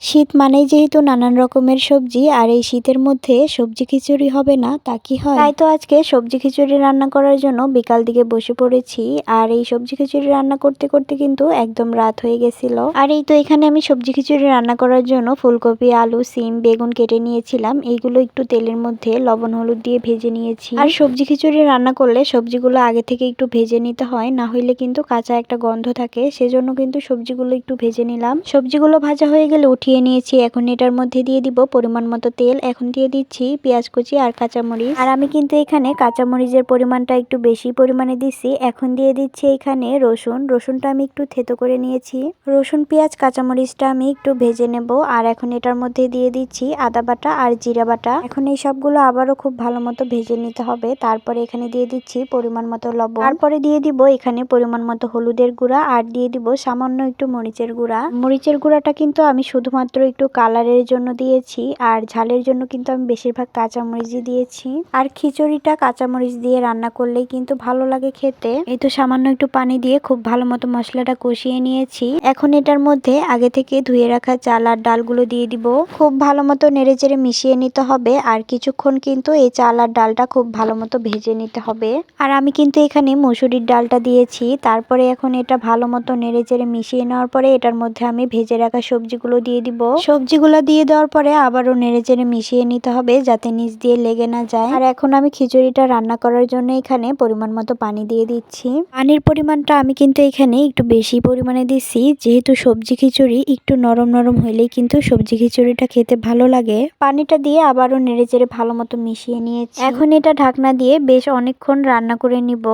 শীত মানেই যেহেতু নানান রকমের সবজি, আর এই শীতের মধ্যে সবজি খিচুড়ি হবে না তা কি হয়? তাই তো আজকে সবজি খিচুড়ি রান্না করার জন্য বিকাল দিকে বসে পড়েছি। আর এই সবজি খিচুড়ি রান্না করতে করতে কিন্তু একদম রাত হয়ে গেছিল। আর এই তো এখানে আমি সবজি খিচুড়ি রান্না করার জন্য ফুলকপি, আলু, সিম, বেগুন কেটে নিয়েছিলাম। এইগুলো একটু তেলের মধ্যে লবণ হলুদ দিয়ে ভেজে নিয়েছি। আর সবজি খিচুড়ি রান্না করলে সবজিগুলো আগে থেকে একটু ভেজে নিতে হয়, না হইলে কিন্তু কাঁচা একটা গন্ধ থাকে। সেজন্য কিন্তু সবজিগুলো একটু ভেজে নিলাম। সবজিগুলো ভাজা হয়ে গেলে উঠিয়ে নিয়েছি। এখন এটার মধ্যে দিয়ে দিব পরিমাণ মতো তেল। এখন দিয়ে দিচ্ছি পেঁয়াজ কুচি আর কাঁচামরিচ। আর আমি কিন্তু এখানে কাঁচামরিচের পরিমাণটা একটু বেশি পরিমাণে দিচ্ছি। এখন দিয়ে দিচ্ছি এখানে রসুনটা আমি একটু থেতো করে নিয়েছি। রসুন, পেঁয়াজ, কাঁচামরিচটা আমি একটু ভেজে নেব। আর এখন এটার মধ্যে দিয়ে দিচ্ছি আদা বাটা আর জিরা বাটা। এখন এই সবগুলো আবারও খুব ভালো মতো ভেজে নিতে হবে। তারপরে এখানে দিয়ে দিচ্ছি পরিমাণ মতো লবণ। তারপরে দিয়ে দিব এখানে পরিমাণ মতো হলুদের গুঁড়া, আর দিয়ে দিব সামান্য একটু মরিচের গুঁড়া। মরিচের গুঁড়াটা কিন্তু আমি শুধুমাত্র একটু কালারের জন্য দিয়েছি, আর ঝালের জন্য কিন্তু আমি বেশিরভাগ কাঁচামরিচই দিয়েছি। আর খিচুড়িটা কাঁচামরিচ দিয়ে রান্না করলেই কিন্তু ভালো লাগে খেতে। এই তো সামান্য একটু পানি দিয়ে খুব ভালো মতো মশলাটা কষিয়ে নিয়েছি। এখন এটার মধ্যে আগে থেকে ধুয়ে রাখা চাল আর ডালগুলো দিয়ে দিব। খুব ভালো মতো নেড়েচেড়ে মিশিয়ে নিতে হবে। আর কিছুক্ষণ কিন্তু এই চাল আর ডালটা খুব ভালো মতো ভেজে নিতে হবে। আর আমি কিন্তু এখানে মসুরির ডালটা দিয়েছি। তারপরে এখন এটা ভালো মতো নেড়েচেড়ে মিশিয়ে নেওয়ার পরে এটার মধ্যে আমি ভেজে রাখা সবজিগুলো দিয়ে দিব। সবজিগুলো দিয়ে দেওয়ার পরে আবারও নেড়েচেড়ে মিশিয়ে নিতে হবে যাতে নিচ দিয়ে লেগে না যায়। আর এখন আমি খিচুড়িটা রান্না করার জন্য এখানে পরিমাণ মতো পানি দিয়ে দিচ্ছি। পানির পরিমাণটা আমি কিন্তু এখানে একটু বেশি পরিমাণে দিচ্ছি, যেহেতু সবজি খিচুড়ি একটু নরম নরম হইলেই কিন্তু সবজি খিচুড়িটা খেতে ভালো লাগে। পানিটা দিয়ে আবারও নেড়েচেড়ে ভালো মতো মিশিয়ে নিয়েছি। এখন এটা ঢাকনা দিয়ে বেশ অনেকক্ষণ রান্না করে নিব।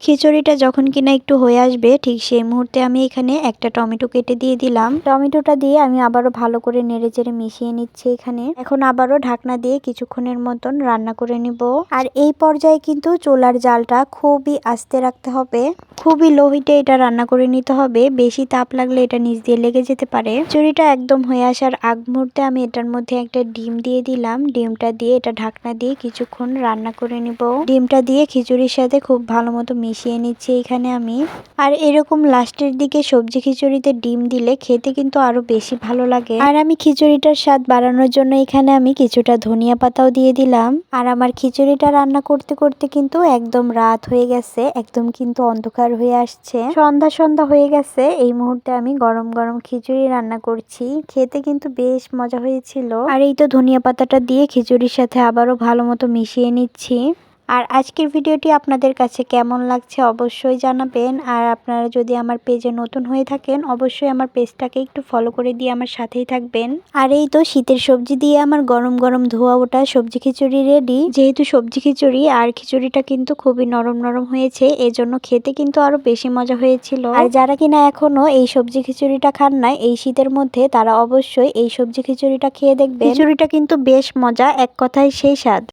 খিচুড়িটা যখন কিনা একটু হয়ে আসবে ঠিক সেই মুহূর্তে আমি এখানে একটা টমেটো কেটে দিয়ে দিলাম। টমেটোটা দিয়ে আমি আবারও ভালো করে নেড়েচেড়ে মিশিয়ে নিচ্ছি এখানে। এখন আবারও ঢাকনা দিয়ে কিছুক্ষণের মতন রান্না করে নিব। আর এই পর্যায়ে কিন্তু চুলার জালটা খুবই আস্তে রাখতে হবে। খুবই লো হিটে এটা রান্না করে নিতে হবে। বেশি তাপ লাগলে এটা নিচ দিয়ে লেগে যেতে পারে। খিচুড়িটা একদম হয়ে আসার আগ মুহূর্তে আমি এটার মধ্যে একটা ডিম দিয়ে দিলাম। ডিমটা দিয়ে এটা ঢাকনা দিয়ে কিছুক্ষণ রান্না করে নিব। ডিমটা দিয়ে খিচুড়ির সাথে খুব ভালো মতো মিশিয়ে নিচ্ছি এখানে আমি। আর এরকম লাস্টের দিকে সবজি খিচুড়িতে ডিম দিলে খেতে কিন্তু আরো বেশি ভালো লাগে। আর আমি খিচুড়িটার স্বাদ বাড়ানোর জন্য এখানে আমি কিছুটা ধনিয়া পাতাও দিয়ে দিলাম। আর আমার খিচুড়িটা রান্না করতে করতে কিন্তু একদম রাত হয়ে গেছে, একদম কিন্তু অন্ধকার হয়ে আসছে, সন্ধ্যা সন্ধ্যা হয়ে গেছে। এই মুহূর্তে আমি গরম গরম খিচুড়ি রান্না করছি। খেতে কিন্তু বেশ মজা হয়েছিল। আর এই তো ধনিয়া পাতাটা দিয়ে খিচুড়ির সাথে আবারও ভালো মতো মিশিয়ে নিচ্ছি। আর আজকের ভিডিওটি আপনাদের কাছে কেমন লাগছে অবশ্যই জানাবেন। আর আপনারা যদি আমার পেজে নতুন হয়ে থাকেন অবশ্যই আমার পেজটাকে একটু ফলো করে দিয়ে আমার সাথেই থাকবেন। আর এই তো শীতের সবজি দিয়ে আমার গরম গরম ধোয়া ওঠা সবজি খিচুড়ি রেডি। যেহেতু সবজি খিচুড়ি আর খিচুড়িটা কিন্তু খুবই নরম নরম হয়েছে, এজন্য খেতে কিন্তু আরো বেশি মজা হয়েছিল। আর যারা কিনা এখনো এই সবজি খিচুড়িটা খান না এই শীতের মধ্যে, তারা অবশ্যই এই সবজি খিচুড়িটা খেয়ে দেখবেন। খিচুড়িটা কিন্তু বেশ মজা, এক কথায় সেই স্বাদ।